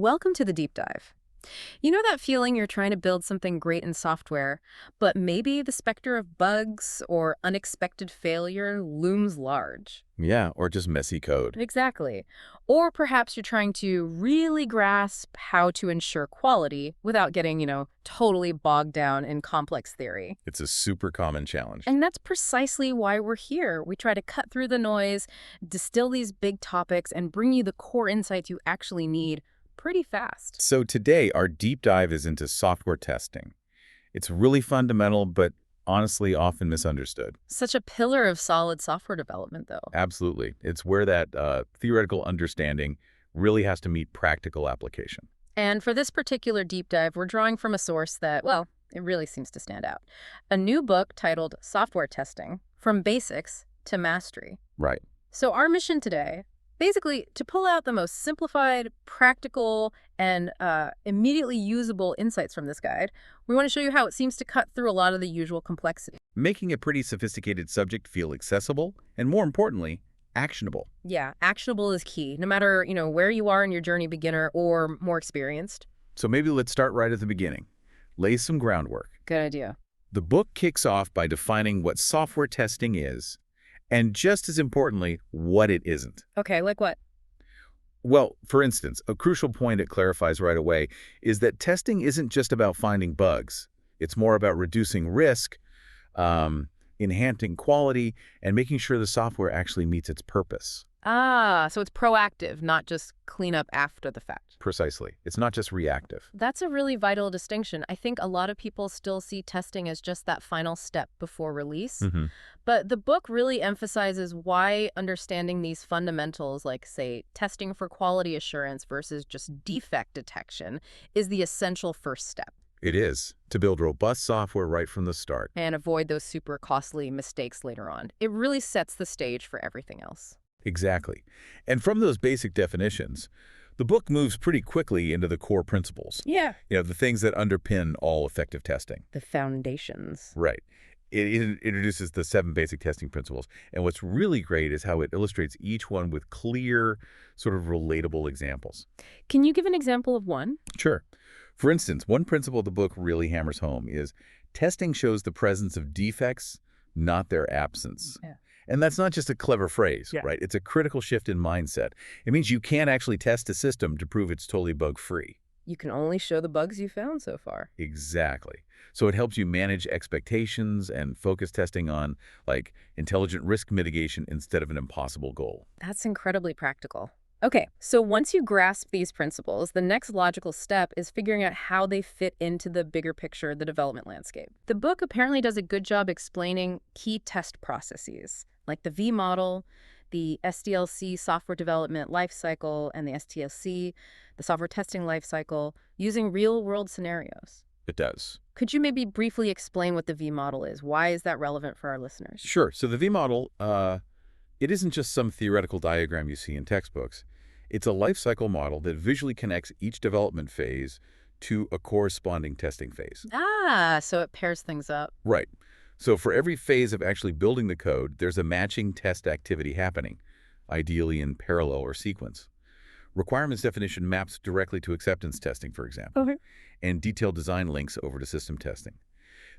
Welcome to the deep dive. You know that feeling you're trying to build something great in software, but maybe the specter of bugs or unexpected failure looms large? Yeah, or just messy code. Exactly. Or perhaps you're trying to really grasp how to ensure quality without getting, totally bogged down in complex theory. It's a super common challenge. And that's precisely why we're here. We try to cut through the noise, distill these big topics, and bring you the core insights you actually need pretty fast. So today, our deep dive is into software testing. It's really fundamental, but honestly often misunderstood. Such a pillar of solid software development, though. Absolutely. It's where that theoretical understanding really has to meet practical application. And for this particular deep dive, we're drawing from a source that, well, it really seems to stand out. A new book titled Software Testing: From Basics to Mastery. Right. So our mission today, basically to pull out the most simplified, practical, and immediately usable insights from this guide. We want to show you how it seems to cut through a lot of the usual complexity. Making a pretty sophisticated subject feel accessible and, more importantly, actionable. Yeah, actionable is key, no matter, where you are in your journey, beginner or more experienced. So maybe let's start right at the beginning. Lay some groundwork. Good idea. The book kicks off by defining what software testing is, and just as importantly, what it isn't. Okay, like what? Well, for instance, a crucial point it clarifies right away is that testing isn't just about finding bugs. It's more about reducing risk, enhancing quality, and making sure the software actually meets its purpose. Ah, so it's proactive, not just clean up after the fact. Precisely. It's not just reactive. That's a really vital distinction. I think a lot of people still see testing as just that final step before release. But the book really emphasizes why understanding these fundamentals, like, say, testing for quality assurance versus just defect detection, is the essential first step. It is, to build robust software right from the start. And avoid those super costly mistakes later on. It really sets the stage for everything else. Exactly. And from those basic definitions, the book moves pretty quickly into the core principles. Yeah. The things that underpin all effective testing. The foundations. Right. It introduces the 7 basic testing principles. And what's really great is how it illustrates each one with clear, sort of relatable examples. Can you give an example of one? Sure. For instance, one principle the book really hammers home is testing shows the presence of defects, not their absence. Yeah. And that's not just a clever phrase, right? It's a critical shift in mindset. It means you can't actually test a system to prove it's totally bug-free. You can only show the bugs you found so far. Exactly. So it helps you manage expectations and focus testing on, like, intelligent risk mitigation instead of an impossible goal. That's incredibly practical. Okay, so once you grasp these principles, the next logical step is figuring out how they fit into the bigger picture, the development landscape. The book apparently does a good job explaining key test processes, like the V model, the SDLC software development lifecycle, and the STLC, the software testing lifecycle, using real-world scenarios. It does. Could you maybe briefly explain what the V model is? Why is that relevant for our listeners? Sure. So the V model, it isn't just some theoretical diagram you see in textbooks. It's a lifecycle model that visually connects each development phase to a corresponding testing phase. Ah, so it pairs things up. Right. So for every phase of actually building the code, there's a matching test activity happening, ideally in parallel or sequence. Requirements definition maps directly to acceptance testing, for example, and detailed design links over to system testing.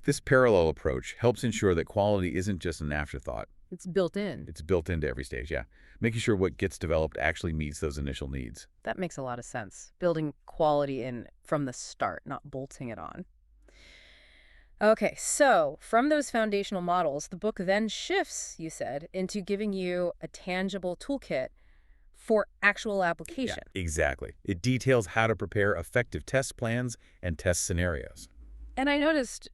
This parallel approach helps ensure that quality isn't just an afterthought. It's built in. It's built into every stage, yeah. Making sure what gets developed actually meets those initial needs. That makes a lot of sense. Building quality in from the start, not bolting it on. Okay, so from those foundational models, the book then shifts, you said, into giving you a tangible toolkit for actual application. Yeah, exactly. It details how to prepare effective test plans and test scenarios. And I noticed,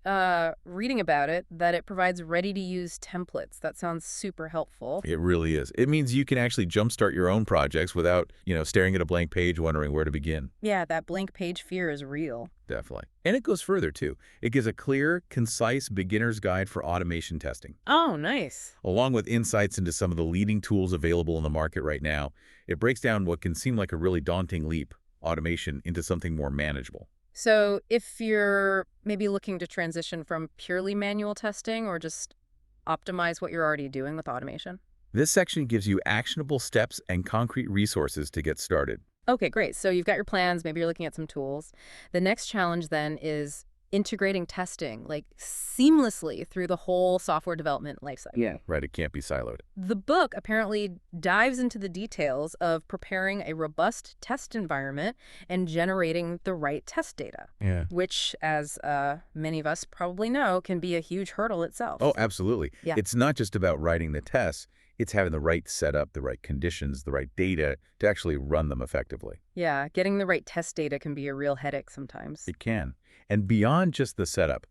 reading about it, that it provides ready-to-use templates. That sounds super helpful. It really is. It means you can actually jumpstart your own projects without, staring at a blank page wondering where to begin. Yeah, that blank page fear is real. Definitely. And it goes further, too. It gives a clear, concise beginner's guide for automation testing. Oh, nice. Along with insights into some of the leading tools available in the market right now, it breaks down what can seem like a really daunting leap, automation, into something more manageable. So if you're maybe looking to transition from purely manual testing or just optimize what you're already doing with automation? This section gives you actionable steps and concrete resources to get started. Okay, great. So you've got your plans, maybe you're looking at some tools. The next challenge then is integrating testing like seamlessly through the whole software development lifecycle. Right, it can't be siloed. The book apparently dives into the details of preparing a robust test environment and generating the right test data, Yeah. which, as many of us probably know, can be a huge hurdle Oh, itself. absolutely. Yeah. It's not just about writing the tests, it's having the right setup, the right conditions, the right data to actually run them effectively. Yeah, getting the right test data can be a real headache sometimes. It can. And beyond just the setup,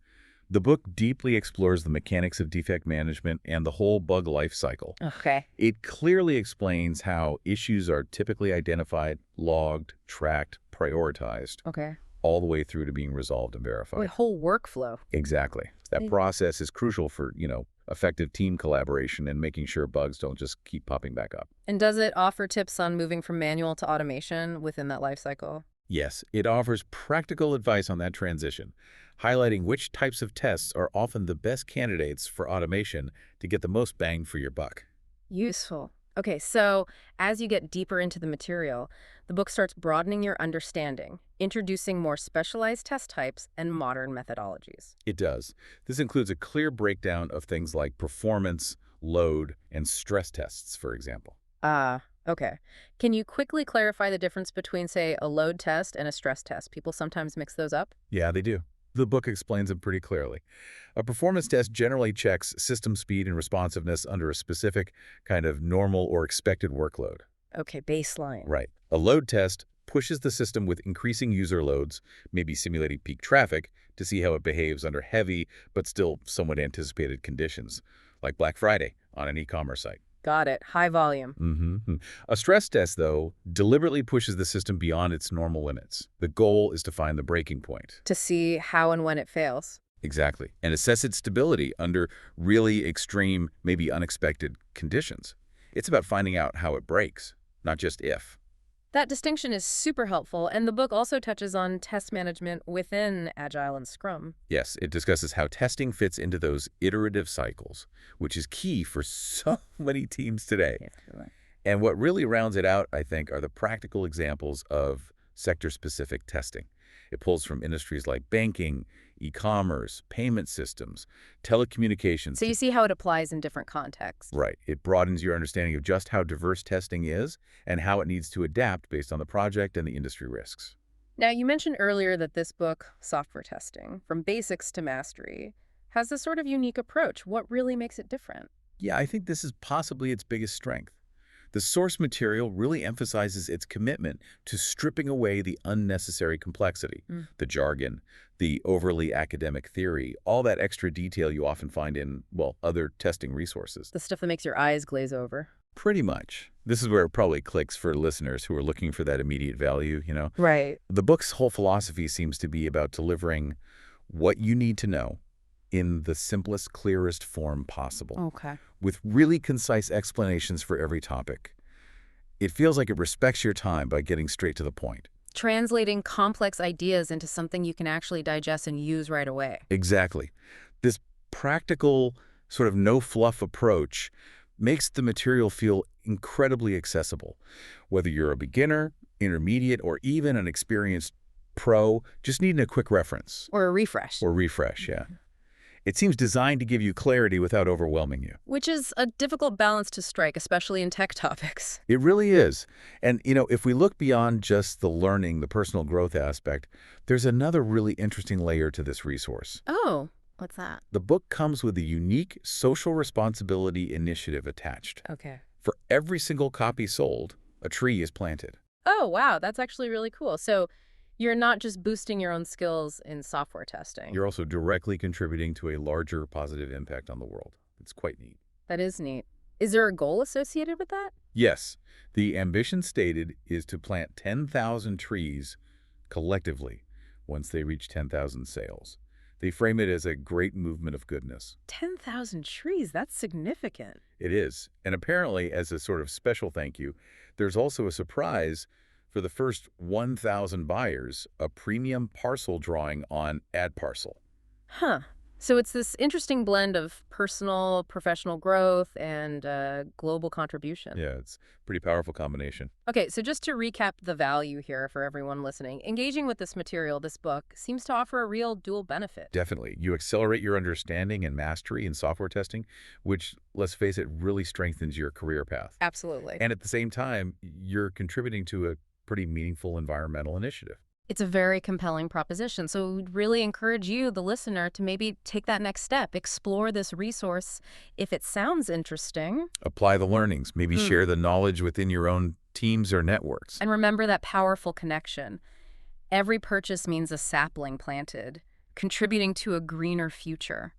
the book deeply explores the mechanics of defect management and the whole bug life cycle. Okay. It clearly explains how issues are typically identified, logged, tracked, prioritized, Okay. all the way through to being resolved and Oh, a verified. whole workflow. Exactly. That Mm. process is crucial for, effective team collaboration and making sure bugs don't just keep popping back up. And does it offer tips on moving from manual to automation within that life cycle? Yes, it offers practical advice on that transition, highlighting which types of tests are often the best candidates for automation to get the most bang for your buck. Useful. Okay, so as you get deeper into the material, the book starts broadening your understanding, introducing more specialized test types and modern methodologies. It does. This includes a clear breakdown of things like performance, load, and stress tests, for example. Okay. Can you quickly clarify the difference between, say, a load test and a stress test? People sometimes mix those up. Yeah, they do. The book explains them pretty clearly. A performance test generally checks system speed and responsiveness under a specific kind of normal or expected workload. Okay, baseline. Right. A load test pushes the system with increasing user loads, maybe simulating peak traffic, to see how it behaves under heavy but still somewhat anticipated conditions, like Black Friday on an e-commerce site. Got it. High volume. A stress test, though, deliberately pushes the system beyond its normal limits. The goal is to find the breaking point. To see how and when it fails. Exactly. And assess its stability under really extreme, maybe unexpected conditions. It's about finding out how it breaks, not just if. That distinction is super helpful, and the book also touches on test management within Agile and Scrum. Yes, it discusses how testing fits into those iterative cycles, which is key for so many teams today. Yeah. And what really rounds it out, I think, are the practical examples of sector-specific testing. It pulls from industries like banking, e-commerce, payment systems, telecommunications. So you see how it applies in different contexts. Right. It broadens your understanding of just how diverse testing is and how it needs to adapt based on the project and the industry risks. Now, you mentioned earlier that this book, Software Testing, From Basics to Mastery, has a sort of unique approach. What really makes it different? Yeah, I think this is possibly its biggest strength. The source material really emphasizes its commitment to stripping away the unnecessary complexity, the jargon, the overly academic theory, all that extra detail you often find in, well, other testing resources. The stuff that makes your eyes glaze over. Pretty much. This is where it probably clicks for listeners who are looking for that immediate value. Right. The book's whole philosophy seems to be about delivering what you need to know in the simplest, clearest form possible, Okay. with really concise explanations for every topic. It feels like it respects your time by getting straight to the point. Translating complex ideas into something you can actually digest and use right away. Exactly. This practical, sort of no-fluff approach makes the material feel incredibly accessible. Whether you're a beginner, intermediate, or even an experienced pro, just needing a quick reference. Or a refresh. Or refresh, yeah. It seems designed to give you clarity without overwhelming you. Which is a difficult balance to strike, especially in tech topics. It really is. And, if we look beyond just the learning, the personal growth aspect, there's another really interesting layer to this resource. Oh, what's that? The book comes with a unique social responsibility initiative attached. Okay. For every single copy sold, a tree is planted. Oh, wow. That's actually really cool. So you're not just boosting your own skills in software testing. You're also directly contributing to a larger positive impact on the world. It's quite neat. That is neat. Is there a goal associated with that? Yes. The ambition stated is to plant 10,000 trees collectively once they reach 10,000 sales. They frame it as a great movement of goodness. 10,000 trees, that's significant. It is. And apparently, as a sort of special thank you, there's also a surprise for the first 1,000 buyers, a premium parcel drawing on AdParcel. Huh. So it's this interesting blend of personal, professional growth and global contribution. Yeah, it's a pretty powerful combination. Okay, so just to recap the value here for everyone listening, engaging with this material, this book, seems to offer a real dual benefit. Definitely. You accelerate your understanding and mastery in software testing, which, let's face it, really strengthens your career path. Absolutely. And at the same time, you're contributing to a pretty meaningful environmental initiative. It's a very compelling proposition. So we'd really encourage you, the listener, to maybe take that next step, explore this resource if it sounds interesting. Apply the learnings, maybe Mm. share the knowledge within your own teams or networks. And remember that powerful connection. Every purchase means a sapling planted, contributing to a greener future.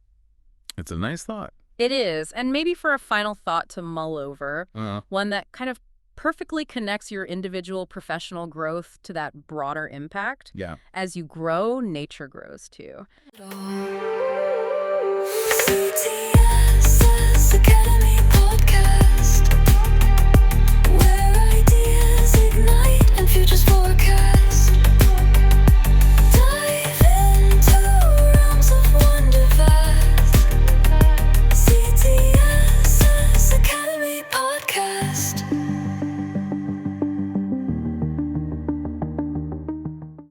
It's a nice thought. It is. And maybe for a final thought to mull over, Uh, one that kind of perfectly connects your individual professional growth to that broader impact. yeah. As you grow, nature grows too.